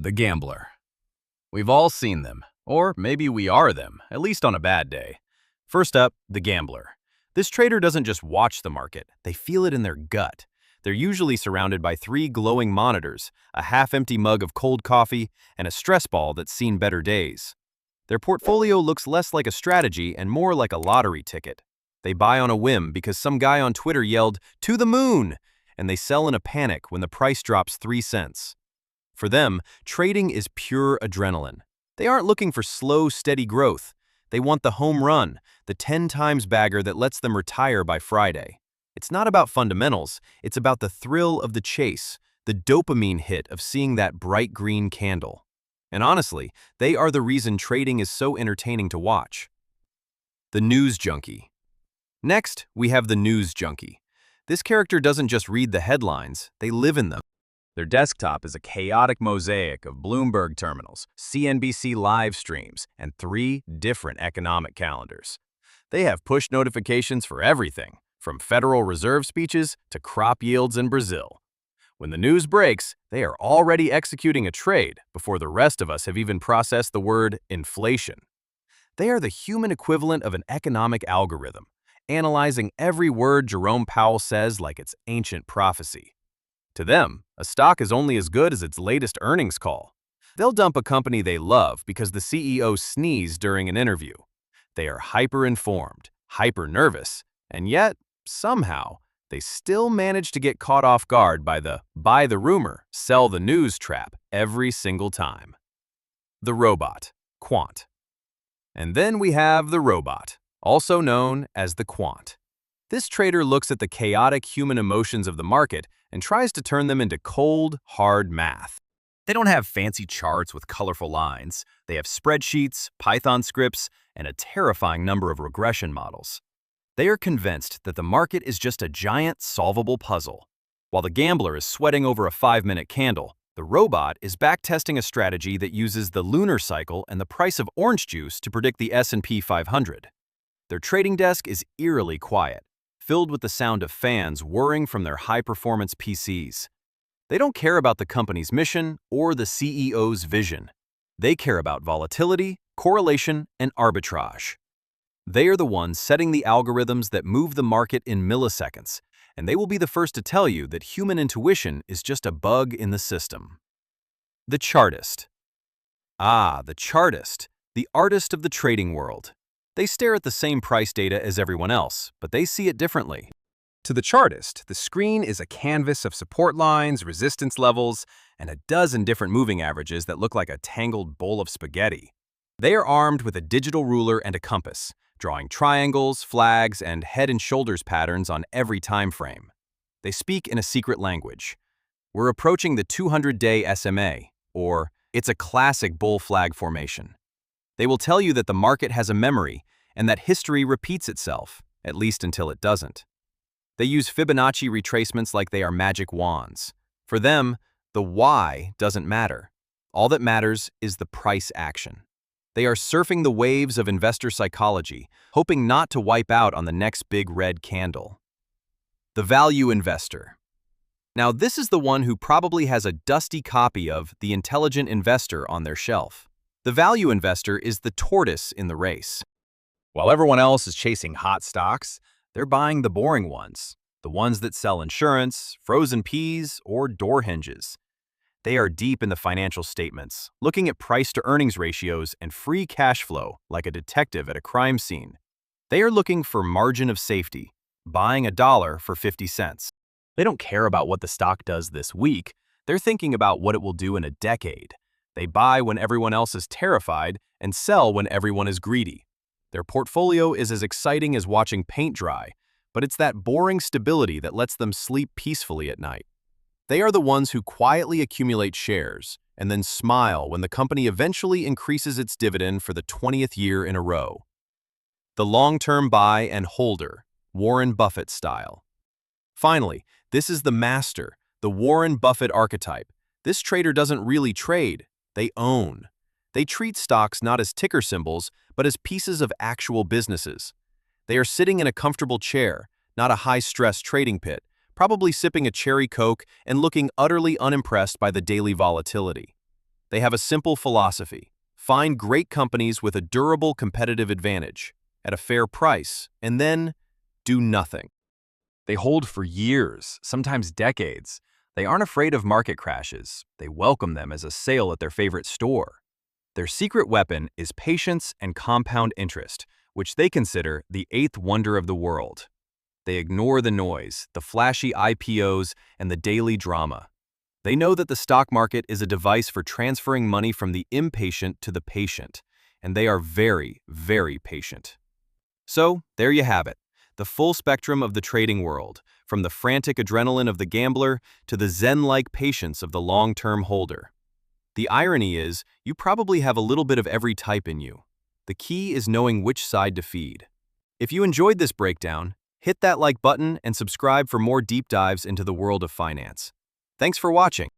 The gambler. We've all seen them, or maybe we are them, at least on a bad day. First up, the gambler. This trader doesn't just watch the market, they feel it in their gut. They're usually surrounded by 3 glowing monitors, a half-empty mug of cold coffee, and a stress ball that's seen better days. Their portfolio looks less like a strategy and more like a lottery ticket. They buy on a whim because some guy on Twitter yelled, "To the moon!" and they sell in a panic when the price drops 3 cents. For them, trading is pure adrenaline. They aren't looking for slow, steady growth. They want the home run, the 10 times bagger that lets them retire by Friday. It's not about fundamentals, it's about the thrill of the chase, the dopamine hit of seeing that bright green candle. And honestly, they are the reason trading is so entertaining to watch. The news junkie. Next, we have the news junkie. This character doesn't just read the headlines, they live in them. Their desktop is a chaotic mosaic of Bloomberg terminals, CNBC live streams, and 3 different economic calendars. They have push notifications for everything, from Federal Reserve speeches to crop yields in Brazil. When the news breaks, they are already executing a trade before the rest of us have even processed the word inflation. They are the human equivalent of an economic algorithm, analyzing every word Jerome Powell says like it's ancient prophecy. To them, a stock is only as good as its latest earnings call. They'll dump a company they love because the CEO sneezed during an interview. They are hyper-informed, hyper-nervous, and yet, somehow, they still manage to get caught off guard by the buy the rumor, sell the news trap every single time. The robot, Quant. And then we have the robot, also known as the Quant. This trader looks at the chaotic human emotions of the market and tries to turn them into cold, hard math. They don't have fancy charts with colorful lines. They have spreadsheets, Python scripts, and a terrifying number of regression models. They are convinced that the market is just a giant, solvable puzzle. While the gambler is sweating over a 5-minute candle, the robot is backtesting a strategy that uses the lunar cycle and the price of orange juice to predict the S&P 500. Their trading desk is eerily quiet, filled with the sound of fans whirring from their high-performance PCs. They don't care about the company's mission or the CEO's vision. They care about volatility, correlation, and arbitrage. They are the ones setting the algorithms that move the market in milliseconds, and they will be the first to tell you that human intuition is just a bug in the system. The Chartist. The Chartist, the artist of the trading world. They stare at the same price data as everyone else, but they see it differently. To the Chartist, the screen is a canvas of support lines, resistance levels, and a dozen different moving averages that look like a tangled bowl of spaghetti. They are armed with a digital ruler and a compass, drawing triangles, flags, and head and shoulders patterns on every time frame. They speak in a secret language. We're approaching the 200-day SMA, or it's a classic bull flag formation. They will tell you that the market has a memory and that history repeats itself, at least until it doesn't. They use Fibonacci retracements like they are magic wands. For them, the why doesn't matter. All that matters is the price action. They are surfing the waves of investor psychology, hoping not to wipe out on the next big red candle. The value investor. Now, this is the one who probably has a dusty copy of The Intelligent Investor on their shelf. The value investor is the tortoise in the race. While everyone else is chasing hot stocks, they're buying the boring ones, the ones that sell insurance, frozen peas, or door hinges. They are deep in the financial statements, looking at price-to-earnings ratios and free cash flow like a detective at a crime scene. They are looking for margin of safety, buying $1 for 50 cents. They don't care about what the stock does this week. They're thinking about what it will do in a decade. They buy when everyone else is terrified and sell when everyone is greedy. Their portfolio is as exciting as watching paint dry, but it's that boring stability that lets them sleep peacefully at night. They are the ones who quietly accumulate shares and then smile when the company eventually increases its dividend for the 20th year in a row. The long-term buy and holder, Warren Buffett style. Finally, this is the master, the Warren Buffett archetype. This trader doesn't really trade, they own. They treat stocks not as ticker symbols, but as pieces of actual businesses. They are sitting in a comfortable chair, not a high-stress trading pit, probably sipping a cherry Coke and looking utterly unimpressed by the daily volatility. They have a simple philosophy: find great companies with a durable competitive advantage at a fair price, and then do nothing. They hold for years, sometimes decades. They aren't afraid of market crashes. They welcome them as a sale at their favorite store. Their secret weapon is patience and compound interest, which they consider the eighth wonder of the world. They ignore the noise, the flashy IPOs, and the daily drama. They know that the stock market is a device for transferring money from the impatient to the patient, and they are very, very patient. So, there you have it, the full spectrum of the trading world, from the frantic adrenaline of the gambler to the zen-like patience of the long-term holder. The irony is, you probably have a little bit of every type in you. The key is knowing which side to feed. If you enjoyed this breakdown, hit that like button and subscribe for more deep dives into the world of finance. Thanks for watching.